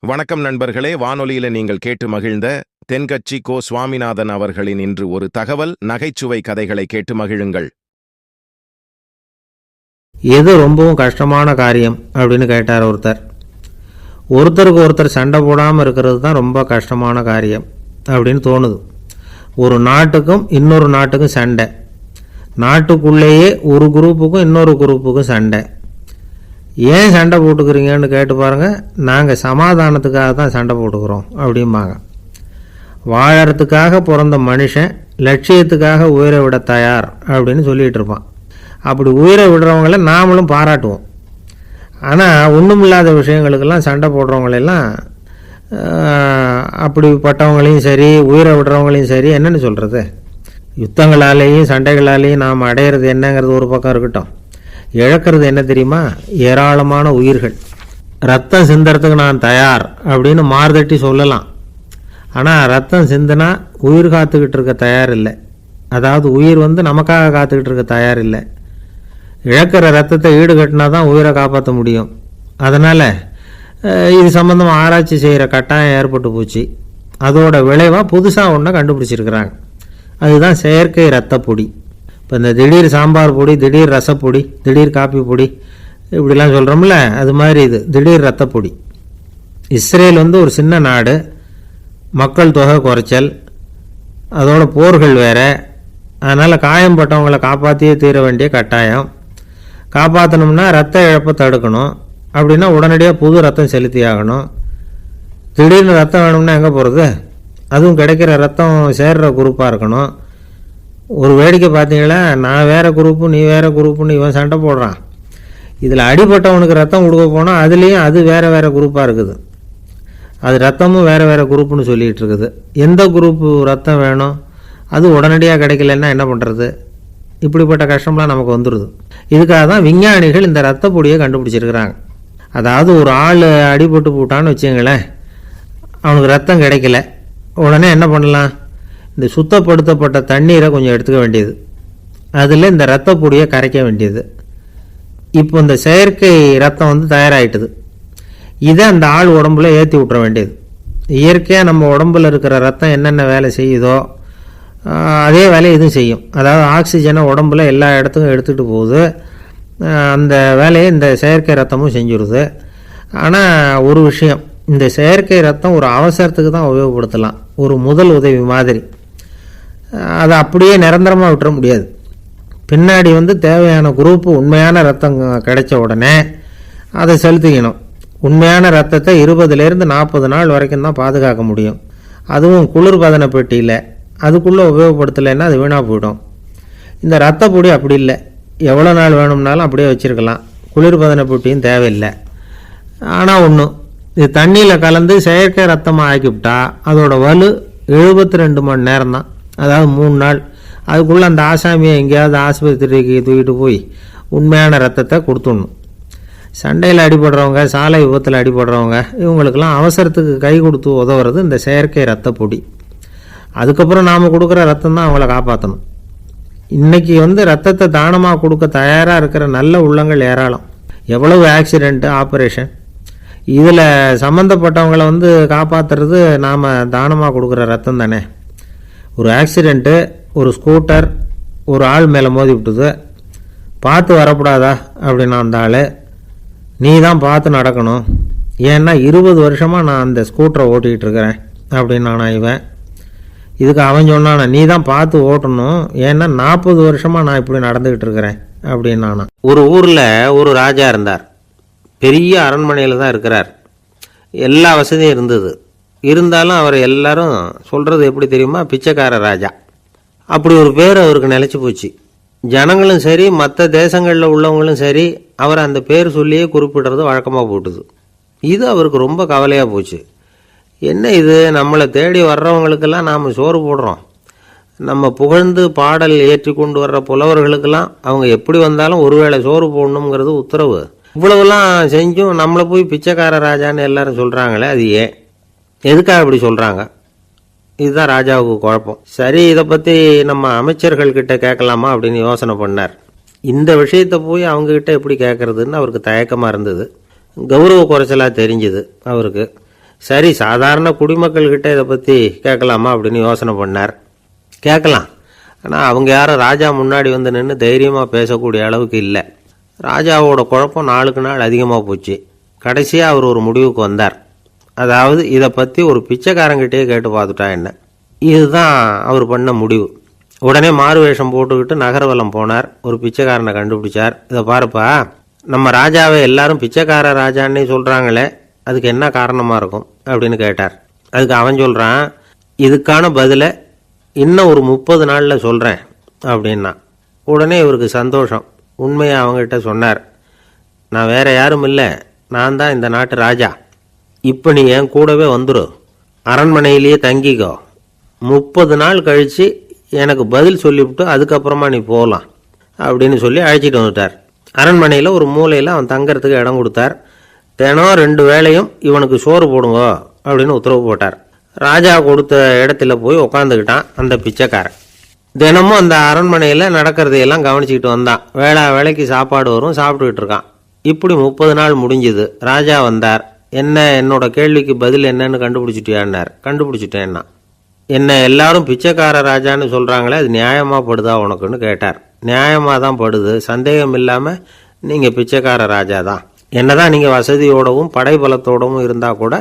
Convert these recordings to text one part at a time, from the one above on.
வணக்கம் நண்பர்களே, வானொலியில நீங்கள் கேட்டு மகிழ்ந்த தென்கட்சி கோ. சுவாமிநாதன் அவர்களின் இன்று ஒரு தகவல் நகைச்சுவை கதைகளை கேட்டு மகிழுங்கள். எது ரொம்பவும் கஷ்டமான காரியம் அப்படின்னு கேட்டார் ஒருத்தர். ஒருத்தருக்கு ஒருத்தர் சண்டை போடாமல் இருக்கிறது தான் ரொம்ப கஷ்டமான காரியம் அப்படின்னு தோணுது. ஒரு நாட்டுக்கும் இன்னொரு நாட்டுக்கும் சண்டை, நாட்டுக்குள்ளேயே ஒரு குரூப்புக்கும் இன்னொரு குரூப்புக்கும் சண்டை. ஏன் சண்டை போட்டுக்கிறீங்கன்னு கேட்டு பாருங்கள். நாங்கள் சமாதானத்துக்காக தான் சண்டை போட்டுக்கிறோம் அப்படிம்பாங்க. வாழறதுக்காக பிறந்த மனுஷன் லட்சியத்துக்காக உயிரை விட தயார் அப்படின்னு சொல்லிகிட்டு இருப்பான். அப்படி உயிரை விடுறவங்கள நாமளும் பாராட்டுவோம். ஆனால் ஒன்றுமில்லாத விஷயங்களுக்கெல்லாம் சண்டை போடுறவங்களெல்லாம் அப்படிப்பட்டவங்களையும் சரி உயிரை விடுறவங்களையும் சரி என்னென்னு சொல்கிறது, யுத்தங்களாலேயும் சண்டைகளாலேயும் நாம் அடையிறது என்னங்கிறது ஒரு பக்கம் இருக்கட்டும், இழக்கிறது என்ன தெரியுமா? ஏராளமான உயிர்கள். ரத்தம் சிந்தறதுக்கு நான் தயார் அப்படின்னு மார்தட்டி சொல்லலாம். ஆனால் ரத்தம் சிந்தினா உயிர் காத்துக்கிட்டு இருக்க தயார் இல்லை. அதாவது உயிர் நமக்காக காத்துக்கிட்டு இருக்க தயார் இல்லை. இழக்கிற ரத்தத்தை ஈடுகட்டினா தான் உயிரை காப்பாற்ற முடியும். அதனால் இது சம்மந்தமாக ஆராய்ச்சி செய்கிற கட்டாயம் ஏற்பட்டு போச்சு. அதோட விளைவாக புதுசாக ஒன்றை கண்டுபிடிச்சிருக்கிறாங்க. அதுதான் செயற்கை ரத்த பொடி. இப்போ இந்த திடீர் சாம்பார் பொடி, திடீர் ரசப்பொடி, திடீர் காப்பி பொடி இப்படிலாம் சொல்கிறோம்ல, அது மாதிரி இது திடீர் ரத்த பொடி. இஸ்ரேல் ஒரு சின்ன நாடு, மக்கள் தொகை குறைச்சல், அதோட போர்கள் வேறு. அதனால் காயம்பட்டவங்களை காப்பாற்றியே தீர வேண்டிய கட்டாயம். காப்பாற்றணும்னா ரத்த இழப்பை தடுக்கணும். அப்படின்னா உடனடியாக புது ரத்தம் செலுத்தி ஆகணும். திடீர்னு ரத்தம் வேணும்னா எங்கே போகிறது? அதுவும் கிடைக்கிற ரத்தம் சேர்கிற குரூப்பாக இருக்கணும். ஒரு வேடிக்கை பார்த்தீங்களா, நான் வேறு குரூப்பு நீ வேறு குரூப்புன்னு இவன் சண்டை போடுறான். இதில் அடிப்பட்டவனுக்கு ரத்தம் கொடுக்க போனால் அதுலேயும் அது வேறு வேறு குரூப்பாக இருக்குது. அது ரத்தமும் வேறு வேறு குரூப்புன்னு சொல்லிகிட்டு இருக்குது. எந்த குரூப்பு ரத்தம் வேணும், அது உடனடியாக கிடைக்கலன்னா என்ன பண்ணுறது? இப்படிப்பட்ட கஷ்டம்லாம் நமக்கு வந்துடுது. இதுக்காக தான் விஞ்ஞானிகள் இந்த ரத்த பொடியை கண்டுபிடிச்சிருக்கிறாங்க. அதாவது ஒரு ஆள் அடிபட்டு போட்டான்னு வச்சுங்களேன், அவனுக்கு ரத்தம் கிடைக்கல, உடனே என்ன பண்ணலாம்? இந்த சுத்தப்படுத்தப்பட்ட தண்ணீரை கொஞ்சம் எடுத்துக்க வேண்டியது, அதில் இந்த ரத்த பொடியை கரைக்க வேண்டியது. இப்போ இந்த செயற்கை ரத்தம் தயாராகிட்டுது. இதை அந்த ஆள் உடம்புல ஏற்றி விட்டுற வேண்டியது. இயற்கையாக நம்ம உடம்புல இருக்கிற ரத்தம் என்னென்ன வேலை செய்யுதோ அதே வேலையை இதுவும் செய்யும். அதாவது ஆக்சிஜனை உடம்புல எல்லா இடத்துக்கும் எடுத்துகிட்டு போகுது. அந்த வேலையை இந்த செயற்கை ரத்தமும் செஞ்சுருது. ஆனால் ஒரு விஷயம், இந்த செயற்கை ரத்தம் ஒரு அவசரத்துக்கு தான் உபயோகப்படுத்தலாம், ஒரு முதல் உதவி மாதிரி. அதை அப்படியே நிரந்தரமாக விட்டுற முடியாது. பின்னாடி தேவையான குரூப்பு உண்மையான ரத்தம் கிடைச்ச உடனே அதை செலுத்திக்கணும். உண்மையான ரத்தத்தை 20லேருந்து 40 நாள் வரைக்கும் தான் பாதுகாக்க முடியும். அதுவும் குளிர்பதன பெட்டியில். அதுக்குள்ளே உபயோகப்படுத்தலைன்னா அது வீணாக போயிடும். இந்த ரத்த பொடி அப்படி இல்லை, எவ்வளோ நாள் வேணும்னாலும் அப்படியே வச்சுருக்கலாம். குளிர்பதன பெட்டியும் தேவையில்லை. ஆனால் ஒன்று, இது தண்ணியில் கலந்து செயற்கை ரத்தமாக ஆக்கிவிட்டா அதோட வலு 72 மணி நேரம் தான். அதாவது 3 நாள். அதுக்குள்ளே அந்த ஆசாமியை எங்கேயாவது ஆஸ்பத்திரிக்கு தூக்கிட்டு போய் உண்மையான ரத்தத்தை கொடுத்துடணும். சண்டையில் அடிபடுறவங்க, சாலை விபத்தில் அடிபடுறவங்க, இவங்களுக்கெல்லாம் அவசரத்துக்கு கை கொடுத்து உதவுறது இந்த செயற்கை ரத்த பொடி. அதுக்கப்புறம் நாம் கொடுக்குற ரத்தம் தான் அவங்கள காப்பாற்றணும். இன்றைக்கி ரத்தத்தை தானமாக கொடுக்க தயாராக இருக்கிற நல்ல உள்ளங்கள் ஏராளம். எவ்வளவு ஆக்சிடெண்ட்டு, ஆப்ரேஷன், இதில் சம்மந்தப்பட்டவங்களை காப்பாற்றுறது நாம் தானமாக கொடுக்குற ரத்தம் தானே. ஒரு ஆக்சிடெண்ட்டு, ஒரு ஸ்கூட்டர் ஒரு ஆள் மேலே மோதி விட்டுது, பார்த்து வரக்கூடாதா அப்படின்னா அந்த ஆள், நீ தான் பார்த்து நடக்கணும், ஏன்னா 20 வருஷமாக நான் அந்த ஸ்கூட்டரை ஓட்டிகிட்டு இருக்கிறேன் அப்படின்னானா இவன். இதுக்கு அவன் சொன்னானா, நீ தான் பார்த்து ஓட்டணும், ஏன்னா 40 வருஷமாக நான் இப்படி நடந்துக்கிட்டு இருக்கிறேன் அப்படின்னானா. ஒரு ஊரில் ஒரு ராஜா இருந்தார். பெரிய அரண்மனையில் தான் இருக்கிறார். எல்லா வசதியும் இருந்தது. இருந்தாலும் அவர் எல்லாரும் சொல்கிறது எப்படி தெரியுமா? பிச்சைக்கார ராஜா. அப்படி ஒரு பேர் அவருக்கு நிலச்சி போச்சு. ஜனங்களும் சரி மற்ற தேசங்களில் உள்ளவங்களும் சரி அவர் அந்த பேர் சொல்லியே குறிப்பிடுறது வழக்கமாக போட்டுது. இது அவருக்கு ரொம்ப கவலையாக போச்சு. என்ன இது, நம்மளை தேடி வர்றவங்களுக்கெல்லாம் நாம் சோறு போடுறோம், நம்ம புகழ்ந்து பாடல் ஏற்றி கொண்டு வர்ற புலவர்களுக்கெல்லாம் அவங்க எப்படி வந்தாலும் ஒருவேளை சோறு போடணுங்கிறது உத்தரவு. இவ்வளவுலாம் செஞ்சும் நம்மளை போய் பிச்சைக்கார ராஜான்னு எல்லாரும் சொல்கிறாங்களே, அது ஏன், எதுக்காக இப்படி சொல்கிறாங்க? இதுதான் ராஜாவுக்கு குழப்பம். சரி, இதை பற்றி நம்ம அமைச்சர்கள்கிட்ட கேட்கலாமா அப்படின்னு யோசனை பண்ணார். இந்த விஷயத்தை போய் அவங்கக்கிட்ட எப்படி கேட்குறதுன்னு அவருக்கு தயக்கமாக இருந்தது. கௌரவ குறைச்சலாக தெரிஞ்சுது அவருக்கு. சரி, சாதாரண குடிமக்கள்கிட்ட இதை பற்றி கேட்கலாமா அப்படின்னு யோசனை பண்ணார். கேட்கலாம், ஆனால் அவங்க யாரும் ராஜா முன்னாடி வந்து நின்று தைரியமாக பேசக்கூடிய அளவுக்கு இல்லை. ராஜாவோட குழப்பம் நாளுக்கு நாள் அதிகமாக போச்சு. கடைசியாக அவர் ஒரு முடிவுக்கு வந்தார். அதாவது இதை பற்றி ஒரு பிச்சைக்காரங்கிட்டே கேட்டு பார்த்துட்டா என்ன. இதுதான் அவர் பண்ண முடிவு. உடனே மாறு வேஷம் போட்டுக்கிட்டு நகரவலம் போனார். ஒரு பிச்சைக்காரனை கண்டுபிடிச்சார். இதை பாருப்பா, நம்ம ராஜாவை எல்லாரும் பிச்சைக்கார ராஜான்னே சொல்கிறாங்களே, அதுக்கு என்ன காரணமாக இருக்கும் அப்படின்னு கேட்டார். அதுக்கு அவன் சொல்கிறான், இதுக்கான பதிலை இன்னும் ஒரு 30 நாளில் சொல்கிறேன் அப்படின்னா. உடனே இவருக்கு சந்தோஷம். உண்மையை அவங்ககிட்ட சொன்னார். நான் வேற யாரும் இல்லை, நான் தான் இந்த நாட்டு ராஜா. இப்போ நீ என் கூடவே வந்துடும், அரண்மனையிலேயே தங்கிக்கோ. 30 நாள் கழித்து எனக்கு பதில் சொல்லிவிட்டு அதுக்கப்புறமா நீ போகலாம் அப்படின்னு சொல்லி அழைச்சிட்டு வந்துட்டார். அரண்மனையில் ஒரு மூலையில் அவன் தங்கறதுக்கு இடம் கொடுத்தார். தினம் 2 வேளையும் இவனுக்கு சோறு போடுங்க அப்படின்னு உத்தரவு போட்டார். ராஜா கொடுத்த இடத்துல போய் உக்காந்துக்கிட்டான் அந்த பிச்சைக்காரன். தினமும் அந்த அரண்மனையில் நடக்கிறதையெல்லாம் கவனிச்சுக்கிட்டு வந்தான். வேளைக்கு சாப்பாடு வரும், சாப்பிட்டுக்கிட்டு இருக்கான். இப்படி 30 நாள் முடிஞ்சுது. ராஜா வந்தார். என்ன, என்னோட கேள்விக்கு பதில் என்னன்னு கண்டுபிடிச்சிட்டியான்னார். கண்டுபிடிச்சிட்டேன்னா. என்ன எல்லாரும் பிச்சைக்கார ராஜான்னு சொல்கிறாங்களே, அது நியாயமாக படுதா உனக்குன்னு கேட்டார். நியாயமாக தான் படுது, சந்தேகம் இல்லாமல் நீங்கள் பிச்சைக்கார ராஜா தான். என்னதான் நீங்கள் வசதியோடவும் படைபலத்தோடவும் இருந்தால் கூட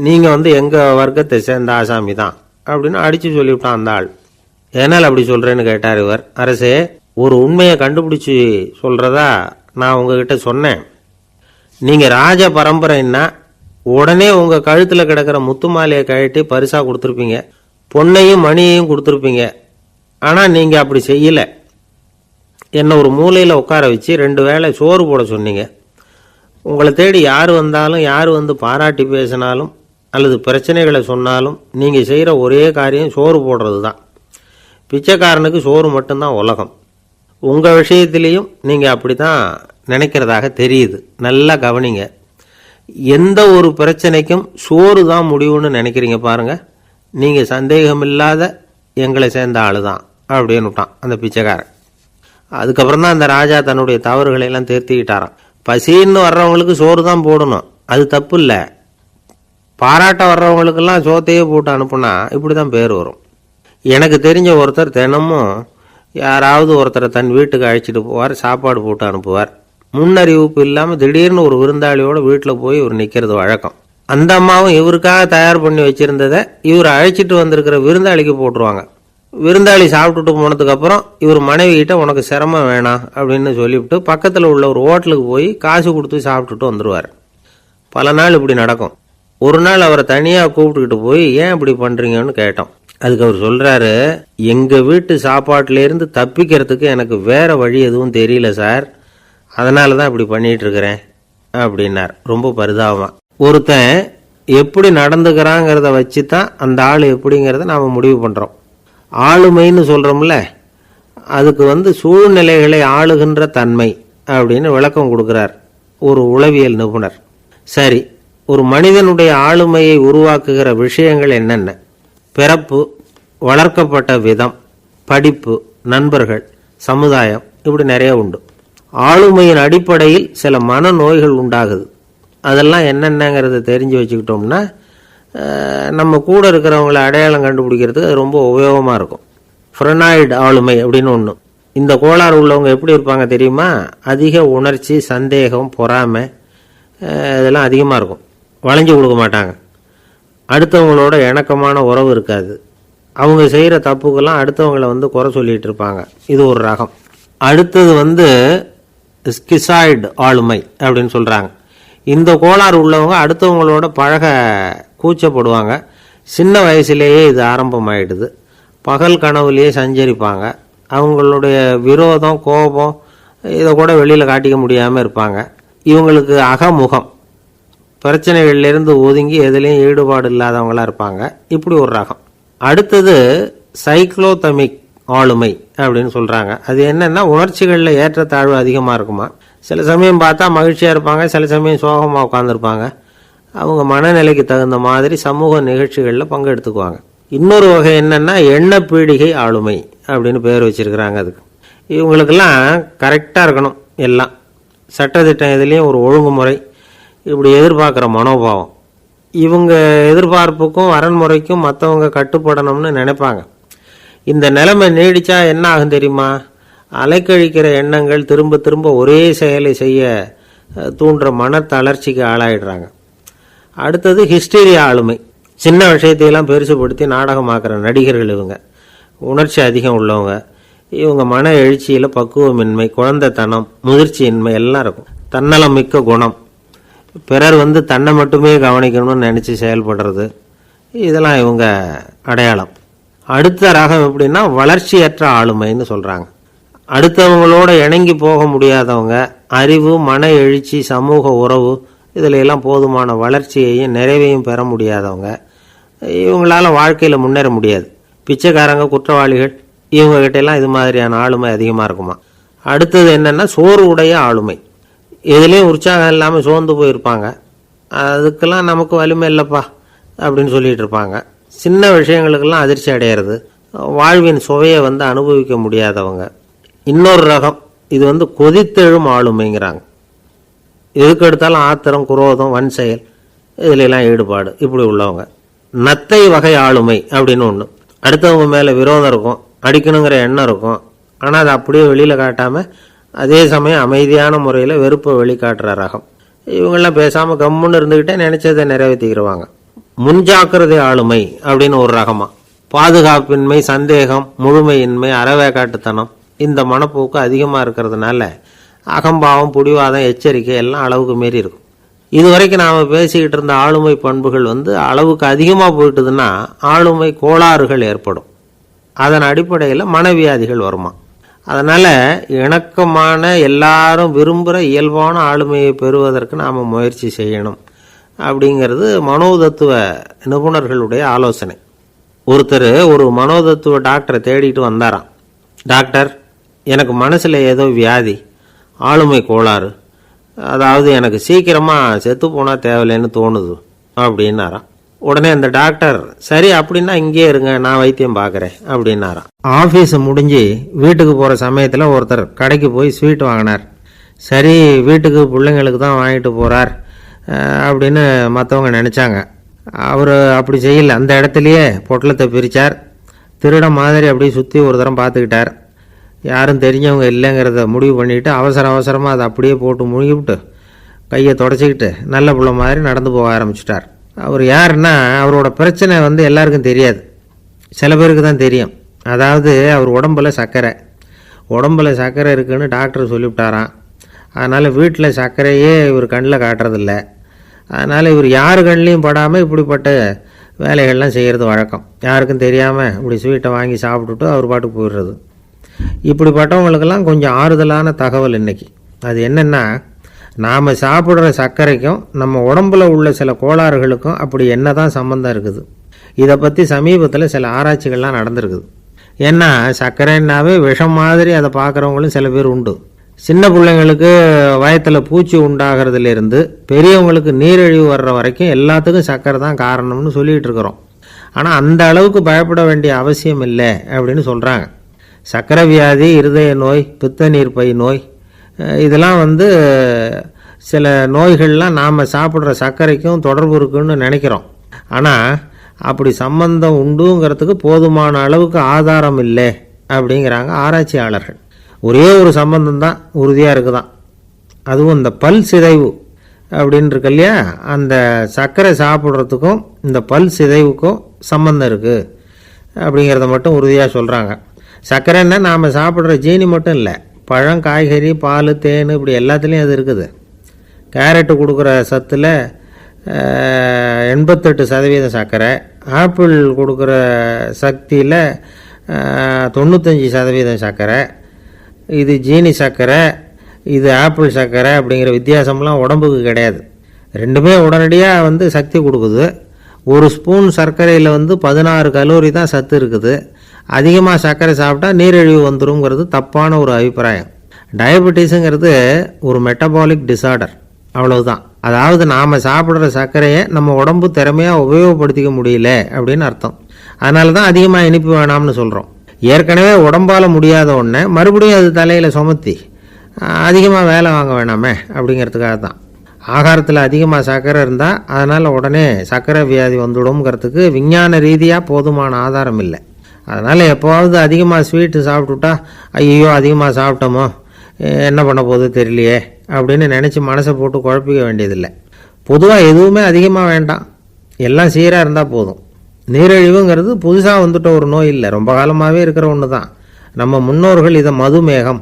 நீங்கள் எங்கள் வர்க்கத்தை சேர்ந்த ஆசாமி தான் அப்படின்னு அடித்து சொல்லிவிட்டான் அந்த ஆள். ஏனால் அப்படி சொல்கிறேன்னு கேட்டார் இவர். அரசே, ஒரு உண்மையை கண்டுபிடிச்சி சொல்கிறதா நான் உங்ககிட்ட சொன்னேன். நீங்கள் ராஜ பரம்பரைன்னா உடனே உங்கள் கழுத்தில் கிடக்கிற முத்து மாலையை கழட்டி பரிசாக கொடுத்துருப்பீங்க, பொன்னையும் மணியையும் கொடுத்துருப்பீங்க. ஆனால் நீங்கள் அப்படி செய்யலை. என்னை ஒரு மூலையில் உட்கார வச்சு 2 வேளை சோறு போட சொன்னீங்க. உங்களை தேடி யார் வந்தாலும், யார் வந்து பாராட்டி பேசினாலும் அல்லது பிரச்சனைகளை சொன்னாலும் நீங்கள் செய்கிற ஒரே காரியம் சோறு போடுறது தான். பிச்சைக்காரனுக்கு சோறு மட்டும்தான் உலகம். உங்கள் விஷயத்திலையும் நீங்கள் அப்படி தான் நினைக்கிறதாக தெரியுது. நல்லா கவனிங்க. எந்த ஒரு பிரச்சனைக்கும் சோறு தான் முடிவுன்னு நினைக்கிறீங்க பாருங்க. நீங்கள் சந்தேகமில்லாத எங்களை சேர்ந்த ஆளு தான் அப்படின்னு விட்டான் அந்த பிச்சைக்காரன். அதுக்கப்புறம் தான் அந்த ராஜா தன்னுடைய தவறுகளை எல்லாம் திருத்திக்கிட்டாராம். பசின்னு வர்றவங்களுக்கு சோறு தான் போடணும், அது தப்பு இல்லை. பாராட்ட வர்றவங்களுக்கெல்லாம் சோத்தையே போட்டு அனுப்புனா இப்படி தான் பேர் வரும். எனக்கு தெரிஞ்ச ஒருத்தர் தினமும் யாராவது ஒருத்தரை தன் வீட்டுக்கு அழைச்சிட்டு போவார், சாப்பாடு போட்டு அனுப்புவார். முன்னறிவிப்பு இல்லாமல் திடீர்னு ஒரு விருந்தாளியோட வீட்டில் போய் இவர் நிற்கிறது வழக்கம். அந்த அம்மாவும் இவருக்காக தயார் பண்ணி வச்சிருந்ததை இவர் அழைச்சிட்டு வந்திருக்கிற விருந்தாளிக்கு போட்டுருவாங்க. விருந்தாளி சாப்பிட்டுட்டு போனதுக்கப்புறம் இவர் மனைவி கிட்ட உனக்கு சிரமம் வேணாம் அப்படின்னு சொல்லிவிட்டு பக்கத்தில் உள்ள ஒரு ஹோட்டலுக்கு போய் காசு கொடுத்து சாப்பிட்டுட்டு வந்துடுவார். பல நாள் இப்படி நடக்கும். ஒரு நாள் அவரை தனியாக கூப்பிட்டுக்கிட்டு போய் ஏன் இப்படி பண்ணுறீங்கன்னு கேட்டோம். அதுக்கு அவர் சொல்கிறாரு, எங்கள் வீட்டு சாப்பாட்டிலேருந்து தப்பிக்கிறதுக்கு எனக்கு வேற வழி எதுவும் தெரியல சார், அதனால தான் இப்படி பண்ணிட்டு இருக்கிறேன் அப்படின்னார் ரொம்ப பரிதாபமாக. ஒருத்தன் எப்படி நடந்துக்கிறாங்கிறத வச்சு தான் அந்த ஆள் எப்படிங்கிறத நாம் முடிவு பண்ணுறோம். ஆளுமைன்னு சொல்கிறோம்ல, அதுக்கு சூழ்நிலைகளை ஆளுகின்ற தன்மை அப்படின்னு விளக்கம் கொடுக்குறார் ஒரு உளவியல் நிபுணர். சரி, ஒரு மனிதனுடைய ஆளுமையை உருவாக்குகிற விஷயங்கள் என்னென்ன? பிறப்பு, வளர்க்கப்பட்ட விதம், படிப்பு, நண்பர்கள், சமுதாயம், இப்படி நிறைய உண்டு. ஆளுமையின் அடிப்படையில் சில மனநோய்கள் உண்டாகுது. அதெல்லாம் என்னென்னங்கிறத தெரிஞ்சு வச்சுக்கிட்டோம்னா நம்ம கூட இருக்கிறவங்களை அடையாளம் கண்டுபிடிக்கிறதுக்கு அது ரொம்ப உபயோகமாக இருக்கும். ஃப்ரெனாய்டு ஆளுமை அப்படின்னு ஒன்று. இந்த கோளாறு உள்ளவங்க எப்படி இருப்பாங்க தெரியுமா? அதிக உணர்ச்சி, சந்தேகம், பொறாமை இதெல்லாம் அதிகமாக இருக்கும். வளைஞ்சு கொடுக்க மாட்டாங்க. அடுத்தவங்களோட இணக்கமான உறவு இருக்காது. அவங்க செய்கிற தப்புக்கெல்லாம் அடுத்தவங்களை குறை சொல்லிகிட்டு இருப்பாங்க. இது ஒரு ரகம். அடுத்தது ஸ்கிசாய்டு ஆளுமை அப்படின்னு சொல்கிறாங்க. இந்த கோளாறு உள்ளவங்க அடுத்தவங்களோட பழக கூச்சப்படுவாங்க. சின்ன வயசுலேயே இது ஆரம்பமாயிடுது. பகல் கனவுலேயே சஞ்சரிப்பாங்க. அவங்களுடைய விரோதம், கோபம் இதை கூட வெளியில் காட்டிக்க முடியாமல் இருப்பாங்க. இவங்களுக்கு அகமுகம், பிரச்சனைகள்லேருந்து ஒதுங்கி எதுலேயும் ஈடுபாடு இல்லாதவங்களாக இருப்பாங்க. இப்படி ஒரு ரகம். அடுத்தது சைக்ளோதமிக் ஆளுமை அப்படின்னு சொல்கிறாங்க. அது என்னென்னா உணர்ச்சிகளில் ஏற்றத்தாழ்வு அதிகமாக இருக்குமா. சில சமயம் பார்த்தா மகிழ்ச்சியாக இருப்பாங்க, சில சமயம் சோகமாக உட்காந்துருப்பாங்க. அவங்க மனநிலைக்கு தகுந்த மாதிரி சமூக நிகழ்ச்சிகளில் பங்கெடுத்துக்குவாங்க. இன்னொரு வகை என்னென்னா எண்ணப்பீடிகை ஆளுமை அப்படின்னு பேர் வச்சிருக்கிறாங்க. அதுக்கு இவங்களுக்கெல்லாம் கரெக்டாக இருக்கணும். எல்லாம் சட்டத்திட்டம், இதுலேயும் ஒரு ஒழுங்குமுறை, இப்படி எதிர்பார்க்குற மனோபாவம். இவங்க எதிர்பார்ப்புக்கும் வரன்முறைக்கும் மற்றவங்க கட்டுப்படணும்னு நினைப்பாங்க. இந்த நிலைமை நீடிச்சா என்ன ஆகும் தெரியுமா? அலைக்கழிக்கிற எண்ணங்கள் திரும்ப திரும்ப ஒரே செயலை செய்ய தூண்டுற மன தளர்ச்சிக்கு ஆளாயிடுறாங்க. அடுத்தது ஹிஸ்டீரியா ஆளுமை. சின்ன விஷயத்தையெல்லாம் பெருசுபடுத்தி நாடகமாக்குற நடிகர்கள் இவங்க. உணர்ச்சி அதிகம் உள்ளவங்க. இவங்க மன எழுச்சியில் பக்குவமின்மை, குழந்தைத்தனம், முதிர்ச்சியின்மை எல்லாம் இருக்கும். தன்னலம் மிக்க குணம், பிறர் தன்னை மட்டுமே கவனிக்கணும்னு நினச்சி செயல்படுறது, இதெல்லாம் இவங்க அடையாளம். அடுத்த ரகம் எப்படின்னா வளர்ச்சியற்ற ஆளுமைன்னு சொல்கிறாங்க. அடுத்தவங்களோட இணங்கி போக முடியாதவங்க, அறிவு, மன எழுச்சி, சமூக உறவு இதில் எல்லாம் போதுமான வளர்ச்சியையும் நிறைவையும் பெற முடியாதவங்க. இவங்களால வாழ்க்கையில் முன்னேற முடியாது. பிச்சைக்காரங்க, குற்றவாளிகள் இவங்ககிட்டெல்லாம் இது மாதிரியான ஆளுமை அதிகமாக இருக்குமா. அடுத்தது என்னென்னா சோறு உடைய ஆளுமை. எதுலேயும் உற்சாகம் இல்லாமல் சோர்ந்து போயிருப்பாங்க. அதுக்கெல்லாம் நமக்கு வலிமை இல்லைப்பா அப்படின்னு சொல்லிட்டு இருப்பாங்க. சின்ன விஷயங்களுக்கெல்லாம் அதிர்ச்சி அடையிறது, வாழ்வின் சுவையை அனுபவிக்க முடியாதவங்க. இன்னொரு ரகம் இது கொதித்தெழும் ஆளுமைங்கிறாங்க. எதுக்கு எடுத்தாலும் ஆத்திரம், குரோதம், வன் செயல் இதுலெல்லாம் ஈடுபாடு இப்படி உள்ளவங்க. நத்தை வகை ஆளுமை அப்படின்னு ஒன்று. அடுத்தவங்க மேலே விரோதம் இருக்கும், அடிக்கணுங்கிற எண்ணம் இருக்கும். ஆனால் அதை அப்படியே வெளியில் காட்டாமல் அதே சமயம் அமைதியான முறையில் வெறுப்பை வெளிக்காட்டுற ரகம். இவங்கெல்லாம் பேசாமல் கம்முன்னு இருந்துக்கிட்டே நினைச்சதை நிறைவேற்றிக்கிடுவாங்க. முன்ஜாக்கிரதை ஆளுமை அப்படின்னு ஒரு ரகமா. பாதுகாப்பின்மை, சந்தேகம், முழுமையின்மை, அறவேக்காட்டுத்தனம் இந்த மனப்போக்கு அதிகமாக இருக்கிறதுனால அகம்பாவம், புடிவாதம், எச்சரிக்கை எல்லாம் அளவுக்கு மீறி இருக்கும். இதுவரைக்கும் நாம் பேசிக்கிட்டு இருந்த ஆளுமை பண்புகள் அளவுக்கு அதிகமாக போயிட்டுதுன்னா ஆளுமை கோளாறுகள் ஏற்படும். அதன் அடிப்படையில் மனவியாதிகள் வருமா. அதனால் இணக்கமான எல்லாரும் விரும்புகிற இயல்பான ஆளுமையை பெறுவதற்கு நாம் முயற்சி செய்யணும் அப்படிங்கிறது மனோதத்துவ நிபுணர்களுடைய ஆலோசனை. ஒருத்தர் ஒரு மனோதத்துவ டாக்டரை தேடிட்டு வந்தாராம். டாக்டர், எனக்கு மனசில் ஏதோ வியாதி, ஆளுமை கோளாறு, அதாவது எனக்கு சீக்கிரமாக செத்து போனால் தேவையில்லைன்னு தோணுது அப்படின்னாராம். உடனே அந்த டாக்டர், சரி அப்படின்னா இங்கே இருங்க, நான் வைத்தியம் பார்க்குறேன் அப்படின்னாராம். ஆஃபீஸை முடிஞ்சு வீட்டுக்கு போகிற சமயத்தில் ஒருத்தர் கடைக்கு போய் ஸ்வீட் வாங்கினார். சரி, வீட்டுக்கு பிள்ளைங்களுக்கு தான் வாங்கிட்டு போகிறார் அப்படின்னு மற்றவங்க நினச்சாங்க. அவர் அப்படி செய்யலை. அந்த இடத்துலையே பொட்டலத்தை பிரித்தார். திருட மாதிரி அப்படியே சுற்றி ஒரு தரம் பார்த்துக்கிட்டார். யாரும் தெரிஞ்சவங்க இல்லைங்கிறத முடிவு பண்ணிவிட்டு அவசரமாக அதை அப்படியே போட்டு முழுகிவிட்டு கையை தொடச்சிக்கிட்டு நல்ல பிள்ளை மாதிரி நடந்து போக ஆரம்பிச்சிட்டார். அவர் யாருன்னா, அவரோட பிரச்சனை எல்லாருக்கும் தெரியாது, சில பேருக்கு தான் தெரியும். அதாவது அவர் உடம்பில் சர்க்கரை இருக்குன்னு டாக்டர் சொல்லிவிட்டாராம். அதனால் வீட்டில் சர்க்கரையே இவர் கண்ணில் காட்டுறதில்ல. அதனால் இவர் யார் கண்ணிலையும் படாமல் இப்படிப்பட்ட வேலைகள்லாம் செய்கிறது வழக்கம். யாருக்கும் தெரியாமல் இப்படி ஸ்வீட்டை வாங்கி சாப்பிட்டுட்டு அவர் பாட்டுக்கு போயிடுறது. இப்படிப்பட்டவங்களுக்கெல்லாம் கொஞ்சம் ஆறுதலான தகவல் இன்றைக்கி. அது என்னென்னா, நாம் சாப்பிட்ற சர்க்கரைக்கும் நம்ம உடம்புல உள்ள சில கோளாறுகளுக்கும் அப்படி என்ன தான் சம்மந்தம் இருக்குது. இதை பற்றி சமீபத்தில் சில ஆராய்ச்சிகள்லாம் நடந்திருக்குது. ஏன்னா சர்க்கரைன்னாவே விஷம் மாதிரி அதை பார்க்குறவங்களும் சில பேர் உண்டு. சின்ன பிள்ளைங்களுக்கு வயத்தில் பூச்சி உண்டாகிறதுலேருந்து பெரியவங்களுக்கு நீரிழிவு வர்ற வரைக்கும் எல்லாத்துக்கும் சர்க்கரை தான் காரணம்னு சொல்லிகிட்டு இருக்கிறோம். ஆனால் அந்த அளவுக்கு பயப்பட வேண்டிய அவசியம் இல்லை அப்படின்னு சொல்கிறாங்க. சர்க்கரை வியாதி, இருதய நோய், பித்த நீர்ப்பை நோய் இதெல்லாம் சில நோய்கள்லாம் நாம் சாப்பிட்ற சர்க்கரைக்கும் தொடர்பு இருக்குன்னு நினைக்கிறோம். ஆனால் அப்படி சம்பந்தம் உண்டுங்கிறதுக்கு போதுமான அளவுக்கு ஆதாரம் இல்லை அப்படிங்கிறாங்க ஆராய்ச்சியாளர்கள். ஒரே ஒரு சம்பந்தம் தான் உறுதியாக இருக்குதான். அதுவும் இந்த பல் சிதைவு அப்படின்னு இருக்கு இல்லையா, அந்த சர்க்கரை சாப்பிட்றதுக்கும் இந்த பல் சிதைவுக்கும் சம்பந்தம் இருக்குது அப்படிங்கிறத மட்டும் உறுதியாக சொல்கிறாங்க. சர்க்கரைன்னா நாம் சாப்பிட்ற ஜீனி மட்டும் இல்லை, பழம், காய்கறி, பால், தேன் இப்படி எல்லாத்துலேயும் அது இருக்குது. கேரட்டு கொடுக்குற சத்தில் 88% சர்க்கரை, ஆப்பிள் கொடுக்குற சக்தியில் 95% சர்க்கரை. இது ஜீனி சர்க்கரை, இது ஆப்பிள் சர்க்கரை அப்படிங்கிற வித்தியாசம்லாம் உடம்புக்கு கிடையாது. ரெண்டுமே உடனடியாக சக்தி கொடுக்குது. ஒரு ஸ்பூன் சர்க்கரையில் 16 கலோரி தான் சத்து இருக்குது. அதிகமாக சர்க்கரை சாப்பிட்டா நீரிழிவு வந்துருங்கிறது தப்பான ஒரு அபிப்பிராயம். டயபெட்டிஸுங்கிறது ஒரு மெட்டபாலிக் டிசார்டர், அவ்வளவுதான். அதாவது நாம் சாப்பிட்ற சர்க்கரையை நம்ம உடம்பு திறமையாக உபயோகப்படுத்திக்க முடியல அப்படின்னு அர்த்தம். அதனால தான் அதிகமாக இனிப்பு வேணாம்னு சொல்கிறோம். ஏற்கனவே உடம்பால் முடியாத ஒன்றை மறுபடியும் அது தலையில் சுமத்தி அதிகமாக வேலை வாங்க வேணாமே அப்படிங்கிறதுக்காக தான். ஆகாரத்தில் அதிகமாக சர்க்கரை இருந்தால் அதனால் உடனே சர்க்கரை வியாதி வந்துடும்ங்கிறதுக்கு விஞ்ஞான ரீதியாக போதுமான ஆதாரம் இல்லை. அதனால் எப்போவாவது அதிகமாக ஸ்வீட்டு சாப்பிட்டுட்டா ஐயோ அதிகமாக சாப்பிட்டோமோ என்ன பண்ண போகுது தெரியலையே அப்படின்னு நினச்சி மனசை போட்டு குழப்பிக்க வேண்டியதில்லை. பொதுவாக எதுவுமே அதிகமாக வேண்டாம், எல்லாம் சீராக இருந்தால் போதும். நீரிழிவுங்கிறது புதுசாக வந்துட்ட ஒரு நோய் இல்லை, ரொம்ப காலமாகவே இருக்கிற ஒன்று தான். நம்ம முன்னோர்கள் இதை மதுமேகம்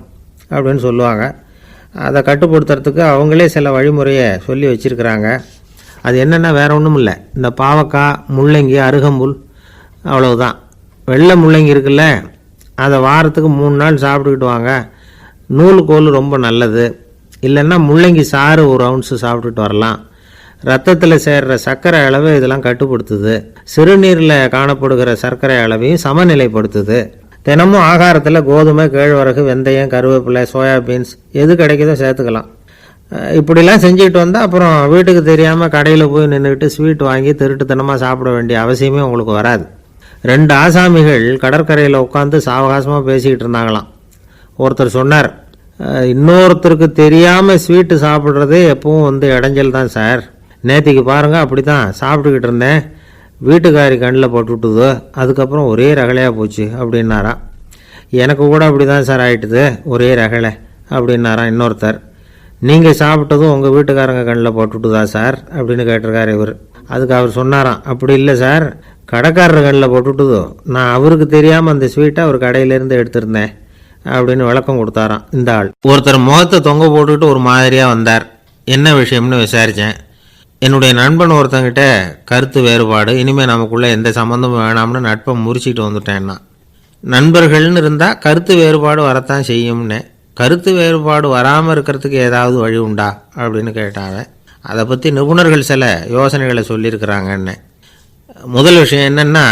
அப்படின்னு சொல்லுவாங்க. அதை கட்டுப்படுத்துறதுக்கு அவங்களே சில வழிமுறையை சொல்லி வச்சுருக்கிறாங்க. அது என்னென்னா வேறு ஒன்றும் இல்லை, இந்த பாவக்காய், முள்ளங்கி, அருகம்புல், அவ்வளவுதான். வெள்ளை முள்ளங்கி இருக்குல்ல, அதை வாரத்துக்கு 3 நாள் சாப்பிட்டுக்கிட்டு வாங்க. நூலுக்கோல் ரொம்ப நல்லது. இல்லைன்னா முள்ளங்கி சாறு 1 ounce சாப்பிட்டுட்டு வரலாம். ரத்தத்தில் சேர்கிற சர்க்கரை அளவு இதெல்லாம் கட்டுப்படுத்துது. சிறுநீரில் காணப்படுகிற சர்க்கரை அளவையும் சமநிலைப்படுத்துது. தினமும் ஆகாரத்தில் கோதுமை, கேழ்வரகு, வெந்தயம், கருவேப்பிலை, சோயாபீன்ஸ் எது கிடைக்குதோ சேர்த்துக்கலாம். இப்படிலாம் செஞ்சுக்கிட்டு வந்தால் அப்புறம் வீட்டுக்கு தெரியாமல் கடையில் போய் நின்றுக்கிட்டு ஸ்வீட் வாங்கி திருட்டுத்தனமாக சாப்பிட வேண்டிய அவசியமே உங்களுக்கு வராது. 2 ஆசாமிகள் கடற்கரையில் உட்காந்து சாவகாசமாக பேசிக்கிட்டு இருந்தாங்களாம். ஒருத்தர் சொன்னார், இன்னொருத்தருக்கு தெரியாமல் ஸ்வீட்டு சாப்பிட்றதே எப்பவும் இடைஞ்சல் தான் சார். நேற்றுக்கு பாருங்கள் அப்படி தான் சாப்பிட்டுக்கிட்டு இருந்தேன், வீட்டுக்காரி கண்ணில் போட்டுவிட்டுது, அதுக்கப்புறம் ஒரே ரகலையாக போச்சு அப்படின்னாராம். எனக்கு கூட அப்படி தான் சார் ஆகிட்டுது, ஒரே ரகலை அப்படின்னாராம் இன்னொருத்தர். நீங்கள் சாப்பிட்டதும் உங்கள் வீட்டுக்காரங்க கண்ணில் போட்டுவிட்டுதா சார் அப்படின்னு கேட்டிருக்காரு இவர். அதுக்கு அவர் சொன்னாராம், அப்படி இல்லை சார், கடைக்காரர் கண்ணில் போட்டுவிட்டுதோ, நான் அவருக்கு தெரியாமல் அந்த ஸ்வீட்டை அவர் கடையிலேருந்து எடுத்திருந்தேன் அப்படின்னு விளக்கம் கொடுத்தாராம் இந்த ஆள். ஒருத்தர் முகத்தை தொங்க போட்டுக்கிட்டு ஒரு மாதிரியாக வந்தார். என்ன விஷயம்னு விசாரித்தேன். என்னுடைய நண்பன் ஒருத்தங்கிட்ட கருத்து வேறுபாடு, இனிமேல் நமக்குள்ளே எந்த சம்மந்தமும் வேணாம்னு நட்பை முறிச்சிட்டு வந்துட்டேன்னா. நண்பர்கள்னு இருந்தால் கருத்து வேறுபாடு வரத்தான் செய்யும்னு. கருத்து வேறுபாடு வராமல் இருக்கிறதுக்கு ஏதாவது வழி உண்டா அப்படின்னு கேட்டாங்க. அதை பற்றி நிபுணர்கள் சில யோசனைகளை சொல்லியிருக்கிறாங்கன்னு. முதல் விஷயம் என்னென்னா,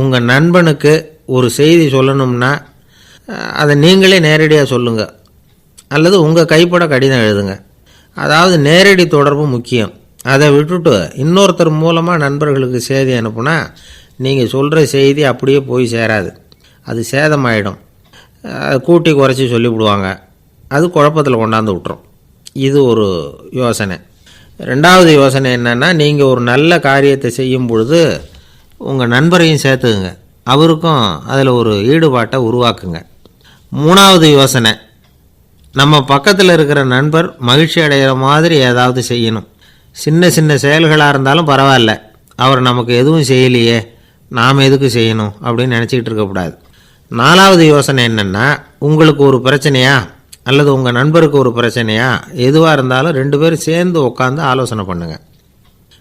உங்கள் நண்பனுக்கு ஒரு செய்தி சொல்லணும்னா அதை நீங்களே நேரடியாக சொல்லுங்கள், அல்லது உங்கள் கைப்பட கடிதம் எழுதுங்க. அதாவது நேரடி தொடர்பு முக்கியம். அதை விட்டுட்டு இன்னொருத்தர் மூலமாக நண்பர்களுக்கு செய்தி அனுப்புனா நீங்கள் சொல்கிற செய்தி அப்படியே போய் சேராது, அது சேதமாயிடும். கூட்டி குறைச்சி சொல்லிவிடுவாங்க, அது குழப்பத்தில் கொண்டாந்து விட்டுரும். இது ஒரு யோசனை. 2வது யோசனை என்னென்னா, நீங்கள் ஒரு நல்ல காரியத்தை செய்யும் பொழுது உங்கள் நண்பரையும் சேர்த்துக்குங்க, அவருக்கும் அதில் ஒரு ஈடுபாட்டை உருவாக்குங்க. 3வது யோசனை, நம்ம பக்கத்தில் இருக்கிற நண்பர் மகிழ்ச்சி அடைகிற மாதிரி ஏதாவது செய்யணும். சின்ன சின்ன செயல்களாக இருந்தாலும் பரவாயில்ல, அவர் நமக்கு எதுவும் செய்யலையே, நாம் எதுக்கு செய்யணும் அப்படின்னு நினச்சிக்கிட்டு இருக்கக்கூடாது. 4வது யோசனை என்னென்னா, உங்களுக்கு ஒரு பிரச்சனையா அல்லது உங்கள் நண்பருக்கு ஒரு பிரச்சனையா, எதுவாக இருந்தாலும் 2 பேரும் சேர்ந்து உட்காந்து ஆலோசனை பண்ணுங்கள்.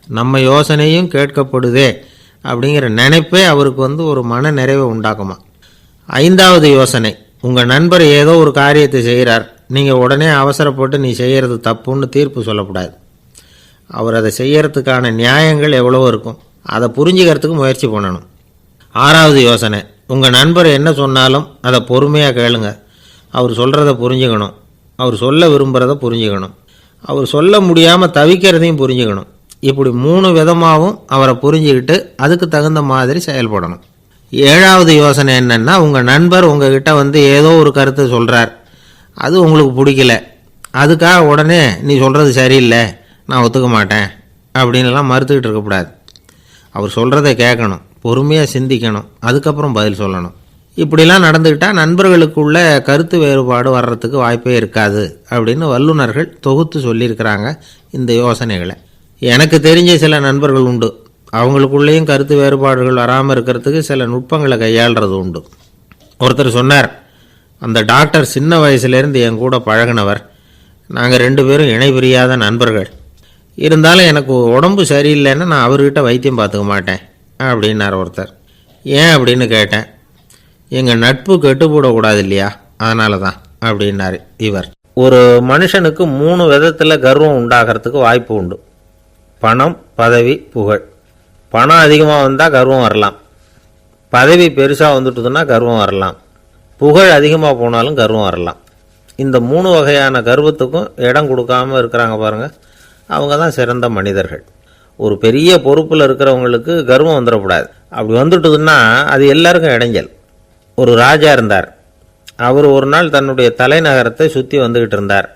நம்ம யோசனையும் கேட்கப்படுதே அப்படிங்கிற நினைப்பே அவருக்கு ஒரு மன நிறைவை உண்டாக்குமா. 5வது யோசனை, உங்கள் நண்பர் ஏதோ ஒரு காரியத்தை செய்கிறார், நீங்கள் உடனே அவசரப்பட்டு நீ செய்கிறது தப்புன்னு தீர்ப்பு சொல்லக்கூடாது. அவர் அதை செய்யறதுக்கான நியாயங்கள் எவ்வளவோ இருக்கும், அதை புரிஞ்சுக்கிறதுக்கு முயற்சி பண்ணணும். 6வது யோசனை, உங்கள் நண்பர் என்ன சொன்னாலும் அதை பொறுமையாக கேளுங்க. அவர் சொல்கிறத புரிஞ்சுக்கணும், அவர் சொல்ல விரும்புகிறத புரிஞ்சுக்கணும், அவர் சொல்ல முடியாமல் தவிக்கிறதையும் புரிஞ்சுக்கணும். இப்படி 3 விதமாகவும் அவரை புரிஞ்சுக்கிட்டு அதுக்கு தகுந்த மாதிரி செயல்படணும். 7வது யோசனை என்னென்னா, உங்கள் நண்பர் உங்ககிட்ட ஏதோ ஒரு கருத்தை சொல்கிறார், அது உங்களுக்கு பிடிக்கல, அதுக்காக உடனே நீ சொல்கிறது சரியில்லை, நான் ஒத்துக்க மாட்டேன் அப்படின்லாம் மறுத்துக்கிட்டு இருக்கக்கூடாது. அவர் சொல்கிறத கேட்கணும், பொறுமையாக சிந்திக்கணும், அதுக்கப்புறம் பதில் சொல்லணும். இப்படிலாம் நடந்துக்கிட்டால் நண்பர்களுக்குள்ள கருத்து வேறுபாடு வர்றதுக்கு வாய்ப்பே இருக்காது அப்படின்னு வல்லுநர்கள் தொகுத்து சொல்லியிருக்கிறாங்க இந்த யோசனைகளை. எனக்கு தெரிஞ்ச சில நண்பர்கள் உண்டு, அவங்களுக்குள்ளேயும் கருத்து வேறுபாடுகள் வராமல் இருக்கிறதுக்கு சில நுட்பங்களை கையாளுறது உண்டு. ஒருத்தர் சொன்னார், அந்த டாக்டர் சின்ன வயசுலேருந்து என் கூட பழகினவர், நாங்கள் 2 பேரும் இணை பிரியாத நண்பர்கள். இருந்தாலும் எனக்கு உடம்பு சரியில்லைன்னா நான் அவர்கிட்ட வைத்தியம் பார்த்துக்க மாட்டேன் அப்படின்னார் ஒருத்தர். ஏன் அப்படின்னு கேட்டேன். எங்கள் நட்பு கெட்டுப்படக்கூடாது இல்லையா, அதனால தான் அப்படின்னாரு இவர். ஒரு மனுஷனுக்கு 3 விதத்தில் கர்வம் உண்டாகிறதுக்கு வாய்ப்பு உண்டு. பணம், பதவி, புகழ். பணம் அதிகமாக வந்தால் கர்வம் வரலாம், பதவி பெருசாக வந்துட்டுதுன்னா கர்வம் வரலாம், புகழ் அதிகமாக போனாலும் கர்வம் வரலாம். இந்த 3 வகையான கர்வத்துக்கும் இடம் கொடுக்காமல் இருக்கிறாங்க பாருங்கள், அவங்க தான் சிறந்த மனிதர்கள். ஒரு பெரிய பொறுப்பில் இருக்கிறவங்களுக்கு கர்வம் வந்துடக்கூடாது. அப்படி வந்துட்டுதுன்னா அது எல்லாருக்கும் இடைஞ்சல். ஒரு ராஜா இருந்தார். அவர் ஒரு நாள் தன்னுடைய தலைநகரத்தை சுற்றி வந்துக்கிட்டு இருந்தார்.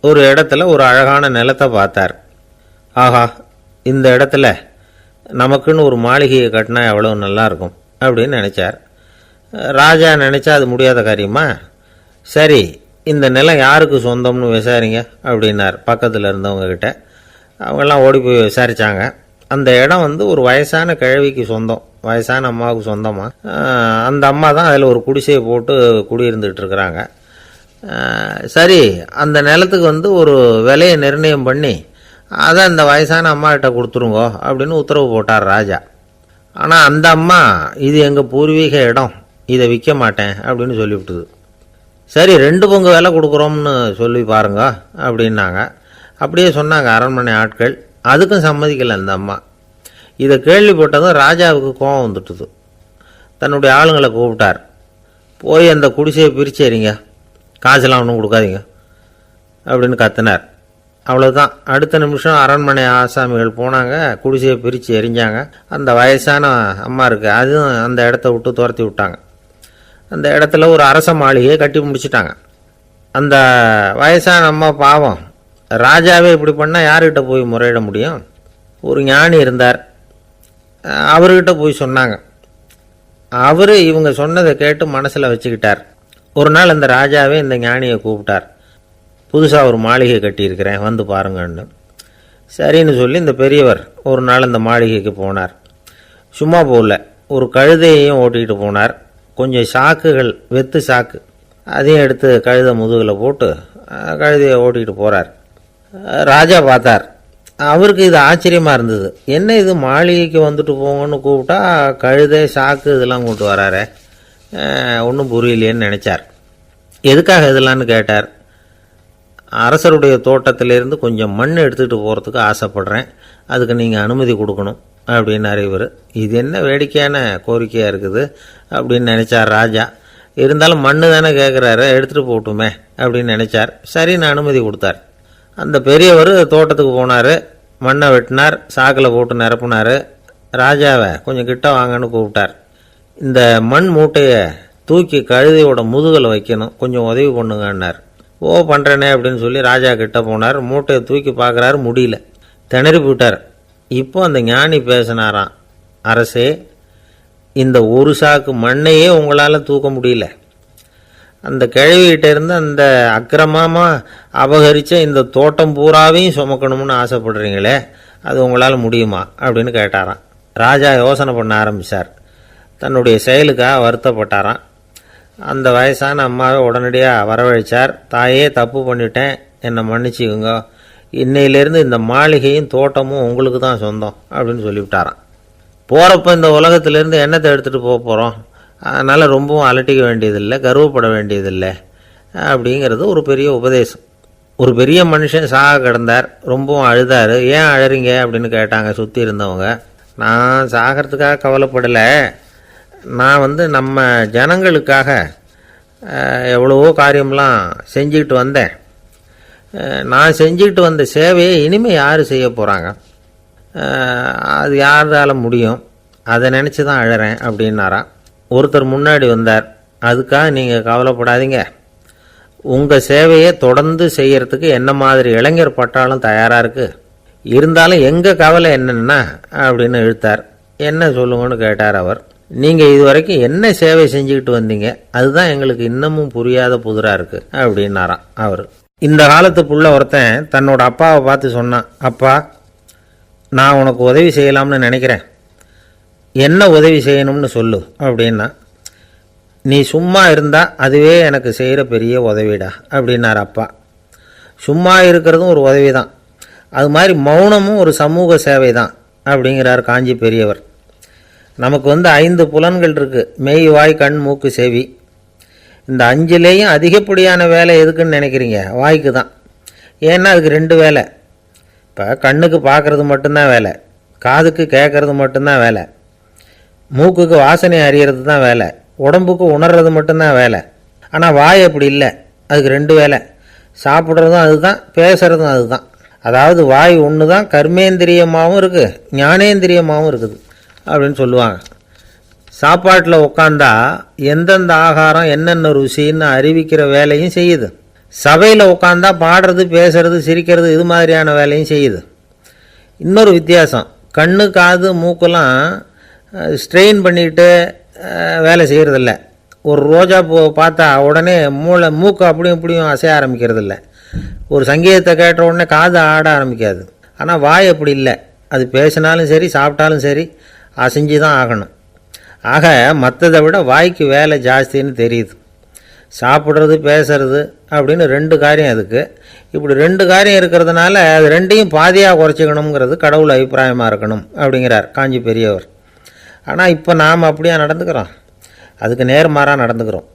ஒரு இடத்துல ஒரு அழகான நிலத்தை பார்த்தார். ஆஹா, இந்த இடத்துல நமக்குன்னு ஒரு மாளிகையை கட்டினா எவ்வளோ நல்லாயிருக்கும் அப்படின்னு நினச்சார். ராஜா நினச்சா அது முடியாத காரியமா? சரி, இந்த நிலம் யாருக்கு சொந்தம்னு விசாரிங்க அப்படின்னார் பக்கத்தில் இருந்தவங்கக்கிட்ட. அவங்கெல்லாம் ஓடி போய் விசாரித்தாங்க. அந்த இடம் ஒரு வயசான கிழவிக்கு சொந்தம், வயசான அம்மாவுக்கு சொந்தமாக. அந்த அம்மா தான் அதில் ஒரு குடிசையை போட்டு குடியிருந்துகிட்டு இருக்கிறாங்க. சரி, அந்த நிலத்துக்கு ஒரு விலையை நிர்ணயம் பண்ணி அதை அந்த வயசான அம்மாக்கிட்ட கொடுத்துருங்கோ அப்படின்னு உத்தரவு போட்டார் ராஜா. ஆனால் அந்த அம்மா இது எங்கள் பூர்வீக இடம், இதை விற்க மாட்டேன் அப்படின்னு சொல்லிவிட்டுது. சரி, 2 பங்கு விலை கொடுக்குறோம்னு சொல்லி பாருங்க அப்படின்னாங்க. அப்படியே சொன்னாங்க அரண்மனை ஆட்கள். அதுக்கும் சம்மதிக்கலை அந்த அம்மா. இதை கேள்விப்பட்டதும் ராஜாவுக்கு கோபம் வந்துட்டுது. தன்னுடைய ஆளுங்களை கூப்பிட்டார். போய் அந்த குடிசையை பிரித்து எறிங்க, காசெல்லாம் ஒன்றும் கொடுக்காதீங்க அப்படின்னு கத்தினார். அவ்வளோதான். அடுத்த நிமிஷம் அரண்மனை ஆசாமிகள் போனாங்க, குடிசையை பிரித்து எரிஞ்சாங்க. அந்த வயசான அம்மா இருக்குது, அதுவும் அந்த இடத்த விட்டு துரத்தி விட்டாங்க. அந்த இடத்துல ஒரு அரச மாளிகையை கட்டி முடிச்சிட்டாங்க. அந்த வயசான அம்மா பாவம், ராஜாவே இப்படி பண்ணால் யார்கிட்ட போய் முறையிட முடியும்? ஒரு ஞானி இருந்தார், அவர்கிட்ட போய் சொன்னாங்க. அவர் இவங்க சொன்னதை கேட்டு மனசில் வச்சுக்கிட்டார். ஒரு நாள் அந்த ராஜாவே இந்த ஞானியை கூப்பிட்டார். புதுசாக ஒரு மாளிகை கட்டியிருக்கிறேன், வந்து பாருங்கன்னு. சரின்னு சொல்லி இந்த பெரியவர் ஒரு நாள் அந்த மாளிகைக்கு போனார். சும்மா போகல, ஒரு கழுதையையும் ஓட்டிகிட்டு போனார். கொஞ்சம் சாக்குகள், வெத்து சாக்கு, அதையும் எடுத்து கழுதை முதுகில் போட்டு கழுதையை ஓட்டிகிட்டு போகிறார். ராஜா பார்த்தார். அவருக்கு இது ஆச்சரியமாக இருந்தது. என்ன இது, மாளிகைக்கு வந்துட்டு போங்கன்னு கூப்பிட்டா கழுதை சாக்கு இதெல்லாம் கொண்டு வராரே, ஒன்றும் புரியலையேன்னு நினச்சார். எதுக்காக இதெல்லாம்னு கேட்டார். அரசருடைய தோட்டத்திலேருந்து கொஞ்சம் மண் எடுத்துகிட்டு போகிறதுக்கு ஆசைப்படுறேன், அதுக்கு நீங்கள் அனுமதி கொடுக்கணும் அப்படின்னாரு இவர். இது என்ன வேடிக்கையான கோரிக்கையாக இருக்குது அப்படின்னு நினச்சார் ராஜா. இருந்தாலும் மண் தானே கேட்குறாரு, எடுத்துகிட்டு போகட்டுமே அப்படின்னு நினச்சார். சரின்னு அனுமதி கொடுத்தார். அந்த பெரியவர் தோட்டத்துக்கு போனார், மண்ணை வெட்டினார், சாக்கில் போட்டு நிரப்புனார். ராஜாவை கொஞ்சம் கிட்ட வாங்கன்னு கூப்பிட்டார். இந்த மண் மூட்டையை தூக்கி கழுதையோட முதுகில் வைக்கணும், கொஞ்சம் உதவி பண்ணுங்கன்னார். ஓ, பண்ணுறேனே அப்படின்னு சொல்லி ராஜா கிட்ட போனார். மூட்டையை தூக்கி பார்க்குறாரு, முடியல, திணறி போயிட்டார். இப்போ அந்த ஞானி பேசினாராம். அரசே, இந்த ஒரு சாக்கு மண்ணையே உங்களால் தூக்க முடியல, அந்த கிழவிகிட்ட இருந்து அந்த அக்கிரமமாக அபகரித்த இந்த தோட்டம் பூராவையும் சுமக்கணும்னு ஆசைப்படுறீங்களே, அது உங்களால் முடியுமா அப்படின்னு கேட்டாராம். ராஜா யோசனை பண்ண ஆரம்பித்தார். தன்னுடைய செயலுக்காக வருத்தப்பட்டாராம். அந்த வயசான அம்மாவை உடனடியாக வரவழைச்சார். தாயே, தப்பு பண்ணிட்டேன், என்னை மன்னிச்சுக்குங்க, இன்னையிலேருந்து இந்த மாளிகையும் தோட்டமும் உங்களுக்கு தான் சொந்தம் அப்படின்னு சொல்லிவிட்டாராம். போகிறப்ப இந்த உலகத்திலேருந்து எண்ணத்தை எடுத்துகிட்டு போக போகிறோம், அதனால் ரொம்பவும் அலட்டிக்க வேண்டியதில்லை, கர்வப்பட வேண்டியதில்லை அப்படிங்கிறது ஒரு பெரிய உபதேசம். ஒரு பெரிய மனுஷன் சாக கிடந்தார், ரொம்பவும் அழுதார். ஏன் அழறீங்க அப்படின்னு கேட்டாங்க சுற்றி இருந்தவங்க. நான் சாகிறதுக்காக கவலைப்படலை, நான் நம்ம ஜனங்களுக்காக எவ்வளவோ காரியம்லாம் செஞ்சுக்கிட்டு வந்தேன். நான் செஞ்சுக்கிட்டு வந்த சேவையை இனிமேல் யார் செய்ய போகிறாங்க, அது யாரால முடியும், அதை நினச்சி தான் அழறேன் அப்படின்னாராம். ஒருத்தர் முன்னாடி வந்தார். அதுக்காக நீங்கள் கவலைப்படாதீங்க, உங்கள் சேவையை தொடர்ந்து செய்கிறதுக்கு என்ன மாதிரி இளைஞர் பட்டாலும் தயாராக இருக்குது, இருந்தாலும் எங்கள் கவலை என்னென்னா அப்படின்னு இழுத்தார். என்ன சொல்லுங்கன்னு கேட்டார் அவர். நீங்கள் இதுவரைக்கும் என்ன சேவை செஞ்சுக்கிட்டு வந்தீங்க, அதுதான் எங்களுக்கு இன்னமும் புரியாத புதிராக இருக்குது அப்படின்னாராம் அவர். இந்த காலத்து புள்ள ஒருத்தன் தன்னோட அப்பாவை பார்த்து சொன்னான். அப்பா, நான் உனக்கு உதவி செய்யலாம்னு நினைக்கிறேன், என்ன உதவி செய்யணும்னு சொல்லு அப்படின்னா. நீ சும்மா இருந்தால் அதுவே எனக்கு செய்கிற பெரிய உதவிடா அப்படின்னார் அப்பா. சும்மா இருக்கிறதும் ஒரு உதவி தான், அது மாதிரி மௌனமும் ஒரு சமூக சேவை தான் அப்படிங்கிறார் காஞ்சி பெரியவர். நமக்கு 5 புலன்கள் இருக்குது, மெய், வாய், கண், மூக்கு, செவி. இந்த 5லேயும் அதிகப்படியான வேலை எதுக்குன்னு நினைக்கிறீங்க? வாய்க்கு தான். ஏன்னா அதுக்கு 2 வேலை. இப்போ கண்ணுக்கு பார்க்குறது மட்டும்தான் வேலை, காதுக்கு கேட்குறது மட்டும்தான் வேலை, மூக்குக்கு வாசனை அறியறது தான் வேலை, உடம்புக்கு உணர்றது மட்டும்தான் வேலை. ஆனால் வாய் அப்படி இல்லை, அதுக்கு 2 வேலை, சாப்பிட்றதும் அதுதான், பேசுகிறதும் அதுதான். அதாவது வாய் ஒன்று தான் கர்மேந்திரியமாகவும் இருக்குது, ஞானேந்திரியமாகவும் இருக்குது அப்படின்னு சொல்லுவாங்க. சாப்பாட்டில் உட்காந்தா எந்தெந்த ஆகாரம் என்னென்ன ருசின்னு அறிவிக்கிற வேலையும் செய்யுது. சபையில் உட்காந்தா பாடுறது, பேசுறது, சிரிக்கிறது, இது மாதிரியான வேலையும் செய்யுது. இன்னொரு வித்தியாசம், கண்ணு காது மூக்கெல்லாம் ஸ்ட்ரெயின் பண்ணிட்டு வேலை செய்கிறதில்ல. ஒரு ரோஜா பூ பார்த்தா உடனே மூக்கு அப்படியும் இப்படியும் அசைய ஆரம்பிக்கிறதில்ல. ஒரு சங்கீதத்தை கேட்ட உடனே காது ஆட ஆரம்பிக்காது. ஆனால் வாய் அப்படி இல்லை, அது பேசினாலும் சரி சாப்பிட்டாலும் சரி அசைஞ்சு தான் ஆகணும். ஆக மற்றதை விட வாய்க்கு வேலை ஜாஸ்தின்னு தெரியுது. சாப்பிட்றது பேசுறது அப்படின்னு 2 காரியம் அதுக்கு. இப்படி 2 காரியம் இருக்கிறதுனால அது 2ஐயும் பாதியாக குறைச்சிக்கணுங்கிறது கடவுள் அபிப்பிராயமாக இருக்கணும் அப்படிங்கிறார் காஞ்சி பெரியவர். ஆனால் இப்போ நாம் அப்படியா நடந்துக்கிறோம்? அதுக்கு நேர்மாறாக நடந்துக்கிறோம்.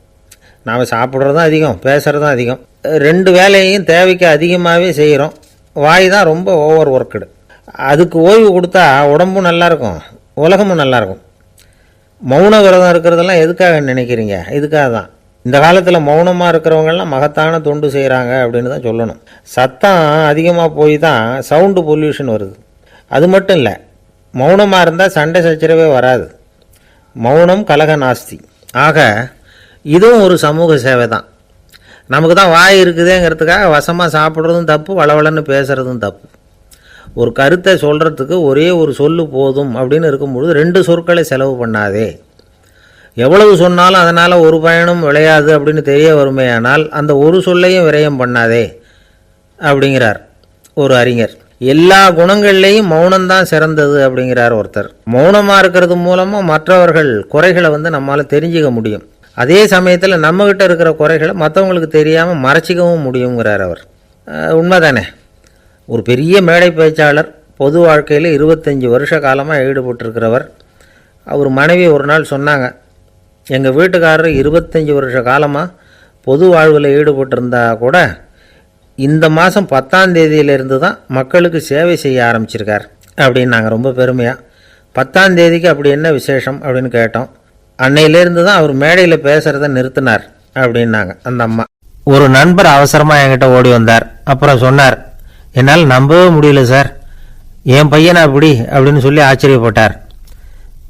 நாம் சாப்பிட்றதும் அதிகம், பேசுகிறதும் அதிகம். 2 வேலையையும் தேவைக்கு அதிகமாகவே செய்கிறோம். வாய் தான் ரொம்ப ஓவர் ஒர்க்குடு. அதுக்கு ஓய்வு கொடுத்தா உடம்பும் நல்லாயிருக்கும், உலகமும் நல்லாயிருக்கும். மௌன விரதம் இருக்கிறதெல்லாம் எதுக்காக நினைக்கிறீங்க? இதுக்காக தான். இந்த காலத்தில் மௌனமாக இருக்கிறவங்கெல்லாம் மகத்தான தொண்டு செய்கிறாங்க அப்படின்னு தான் சொல்லணும். சத்தம் அதிகமாக போய் தான் சவுண்டு பொல்யூஷன் வருது. அது மட்டும் இல்லை, மௌனமாக இருந்தால் சண்டை சச்சரவே வராது. மௌனம் கலக நாஸ்தி. ஆக இதுவும் ஒரு சமூக சேவை தான். நமக்கு தான் வாய் இருக்குதேங்கிறதுக்காக வசமாக சாப்பிட்றதும் தப்பு, வளவளன்னு பேசுகிறதும் தப்பு. ஒரு கருத்தை சொல்கிறதுக்கு ஒரே ஒரு சொல்லு போதும் அப்படின்னு இருக்கும்பொழுது 2 சொற்களை செலவு பண்ணாதே. எவ்வளவு சொன்னாலும் அதனால் ஒரு பயனும் விளையாது அப்படின்னு தெரிய வருமேயானால் அந்த ஒரு சொல்லையும் விரயம் பண்ணாதே அப்படிங்கிறார் ஒரு அறிஞர். எல்லா குணங்கள்லேயும் மௌனம்தான் சிறந்தது அப்படிங்கிறார் ஒருத்தர். மௌனமாக இருக்கிறது மூலமாக மற்றவர்கள் குறைகளை நம்மால் தெரிஞ்சிக்க முடியும். அதே சமயத்தில் நம்மகிட்ட இருக்கிற குறைகளை மற்றவங்களுக்கு தெரியாமல் மறைச்சிக்கவும் முடியுங்கிறார் அவர். உண்மைதானே? ஒரு பெரிய மேடை பேச்சாளர், பொது வாழ்க்கையில் 25 வருஷ காலமாக ஈடுபட்டிருக்கிறவர். அவர் மனைவி ஒரு நாள் சொன்னாங்க, எங்கள் வீட்டுக்காரர் 25 வருஷ காலமாக பொது வாழ்வில் ஈடுபட்டிருந்தா கூட இந்த மாதம் 10ஆம் தேதியிலிருந்து தான் மக்களுக்கு சேவை செய்ய ஆரம்பிச்சிருக்கார் அப்படின்னாங்க ரொம்ப பெருமையாக. 10ஆம் தேதிக்கு அப்படி என்ன விசேஷம் அப்படின்னு கேட்டோம். அன்னையிலேருந்து தான் அவர் மேடையில் பேசுகிறத நிறுத்தினார் அப்படின்னாங்க அந்த அம்மா. ஒரு நண்பர் அவசரமாக என்கிட்ட ஓடி வந்தார். அப்புறம் சொன்னார், என்னால் நம்பவே முடியல சார், என் பையனை அப்படி அப்படின்னு சொல்லி ஆச்சரியப்பட்டார்.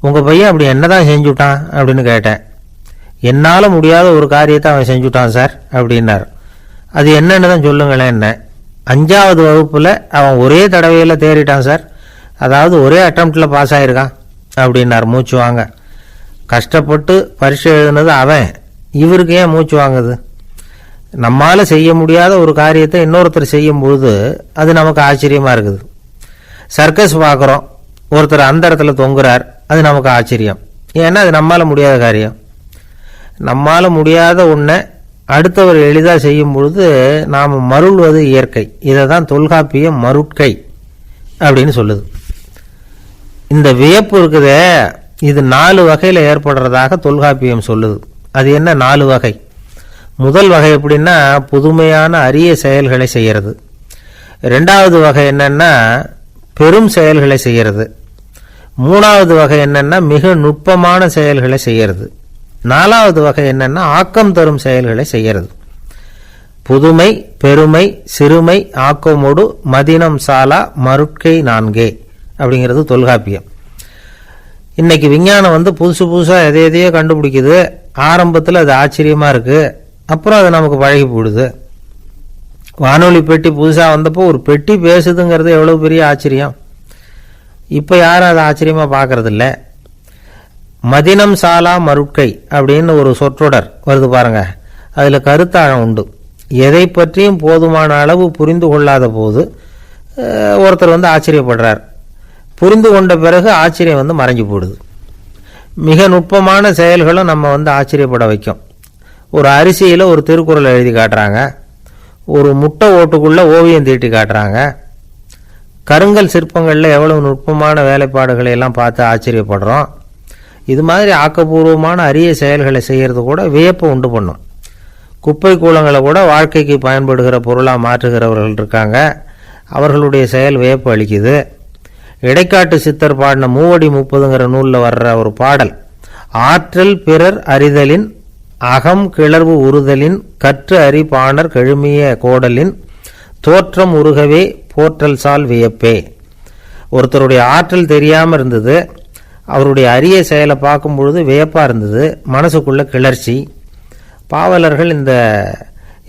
உங்கள் பையன் அப்படி என்ன தான் செஞ்சுட்டான் அப்படின்னு கேட்டேன். என்னால் முடியாத ஒரு காரியத்தை அவன் செஞ்சுட்டான் சார் அப்படின்னார். அது என்னன்னு தான் சொல்லுங்களேன். என்ன 5ஆவது வகுப்பில் அவன் ஒரே தடவையில் தேறிட்டான் சார், அதாவது ஒரே அட்டம்ப்டில் பாஸ் ஆகிருக்கான் அப்படின்னார் மூச்சு வாங்க. கஷ்டப்பட்டு பரீட்சை எழுதுனது அவன், இவருக்கு ஏன் மூச்சு வாங்குது? நம்மால் செய்ய முடியாத ஒரு காரியத்தை இன்னொருத்தர் செய்யும் பொழுது அது நமக்கு ஆச்சரியமாக இருக்குது. சர்க்கஸ் பார்க்குறோம், ஒருத்தர் அந்த இடத்துல தொங்குறார், அது நமக்கு ஆச்சரியம். ஏன்னா அது நம்மால் முடியாத காரியம். நம்மால் முடியாத ஒன்றை அடுத்தவர் எளிதாக செய்யும் பொழுது நாம் மருள்வது இயற்கை. இதை தான் தொல்காப்பியம் மருட்கை அப்படின்னு சொல்லுது. இந்த வியப்பு இருக்குதே, இது 4 வகையில் ஏற்படுறதாக தொல்காப்பியம் சொல்லுது. அது என்ன 4 வகை? முதல் வகை எப்படின்னா புதுமையான அரிய செயல்களை செய்கிறது. 2வது வகை என்னன்னா பெரும் செயல்களை செய்கிறது. 3வது வகை என்னன்னா மிக நுட்பமான செயல்களை செய்கிறது. 4வது வகை என்னன்னா ஆக்கம் தரும் செயல்களை செய்கிறது. புதுமை, பெருமை, சிறுமை, ஆக்கமோடு மதினம் சாலா மருட்கை 4 அப்படிங்கிறது தொல்காப்பியம். இன்னைக்கு விஞ்ஞானம் புதுசு புதுசாக எதையோ கண்டுபிடிக்குது. ஆரம்பத்தில் அது ஆச்சரியமாக இருக்குது, அப்புறம் அது நமக்கு பழகி போடுது. வானொலி பெட்டி புதுசாக வந்தப்போ ஒரு பெட்டி பேசுதுங்கிறது எவ்வளோ பெரிய ஆச்சரியம். இப்போ யாரும் அதை ஆச்சரியமாக பார்க்கறதில்ல. மதினம் சாலா மருட்கை அப்படின்னு ஒரு சொற்றொடர் வருது பாருங்க, அதில் கருத்தாழம் உண்டு. எதை பற்றியும் போதுமான அளவு புரிந்து கொள்ளாத போது ஒருத்தர் ஆச்சரியப்படுறார். புரிந்து கொண்ட பிறகு ஆச்சரியம் மறைஞ்சு போடுது. மிக நுட்பமான செயல்களும் நம்ம ஆச்சரியப்பட வைக்கும். ஒரு அரிசியில் ஒரு திருக்குறள் எழுதி காட்டுறாங்க, ஒரு முட்டை ஓட்டுக்குள்ளே ஓவியம் தீட்டி காட்டுறாங்க. கருங்கல் சிற்பங்களில் எவ்வளவு நுட்பமான வேலைப்பாடுகளை எல்லாம் பார்த்து ஆச்சரியப்படுறோம். இது மாதிரி ஆக்கப்பூர்வமான அரிய செயல்களை செய்கிறது கூட வியப்பை உண்டு பண்ணும். குப்பை கூலங்களை கூட வாழ்க்கைக்கு பயன்படுகிற பொருளாக மாற்றுகிறவர்கள் இருக்காங்க, அவர்களுடைய செயல் வியப்பு அளிக்குது. இடைக்காட்டு சித்தர் பாடின 30 நூலில் வர்ற ஒரு பாடல், ஆற்றல் பிறர் அறிதலின் அகம் கிளர்வு உறுதலின் கற்று அறி பாணர் கெழுமிய கோடலின் தோற்றம் உருகவே போற்றல் சால் வியப்பே. ஒருத்தருடைய ஆற்றல் தெரியாமல் இருந்தது, அவருடைய அரிய செயலை பார்க்கும் பொழுது வியப்பாக இருந்தது, மனசுக்குள்ள கிளர்ச்சி. பாவலர்கள்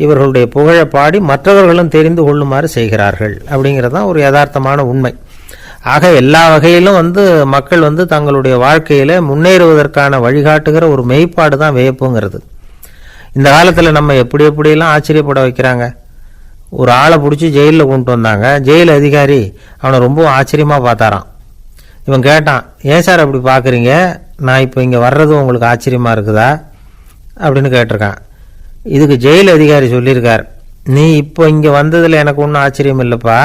இவர்களுடைய புகழை பாடி மற்றவர்களும் தெரிந்து கொள்ளுமாறு செய்கிறார்கள் அப்படிங்கிறது தான் ஒரு யதார்த்தமான உண்மை. ஆக எல்லா வகையிலும் மக்கள் தங்களுடைய வாழ்க்கையில் முன்னேறுவதற்கான வழிகாட்டுகிற ஒரு மெய்ப்பாடு தான் வியப்புங்கிறது. இந்த காலத்தில் நம்ம எப்படியெல்லாம் ஆச்சரியப்பட வைக்கிறாங்க. ஒரு ஆளை பிடிச்சி ஜெயிலில் கொண்டு வந்தாங்க. ஜெயில் அதிகாரி அவனை ரொம்ப ஆச்சரியமாக பார்த்தாரான். இவன் கேட்டான், ஏன் சார் அப்படி பார்க்குறீங்க, நான் இப்போ இங்கே வர்றது உங்களுக்கு ஆச்சரியமாக இருக்குதா அப்படின்னு கேட்டிருக்கான். இதுக்கு ஜெயில் அதிகாரி சொல்லியிருக்கார், நீ இப்போ இங்கே வந்ததில் எனக்கு ஒன்றும் ஆச்சரியம் இல்லைப்பா,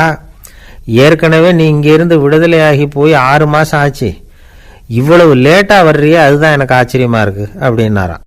ஏற்கனவே நீ இங்கேருந்து விடுதலையாகி போய் 6 மாதம் ஆச்சு, இவ்வளவு லேட்டாக வர்றியே அதுதான் எனக்கு ஆச்சரியமாக இருக்குது அப்படின்னாரான்.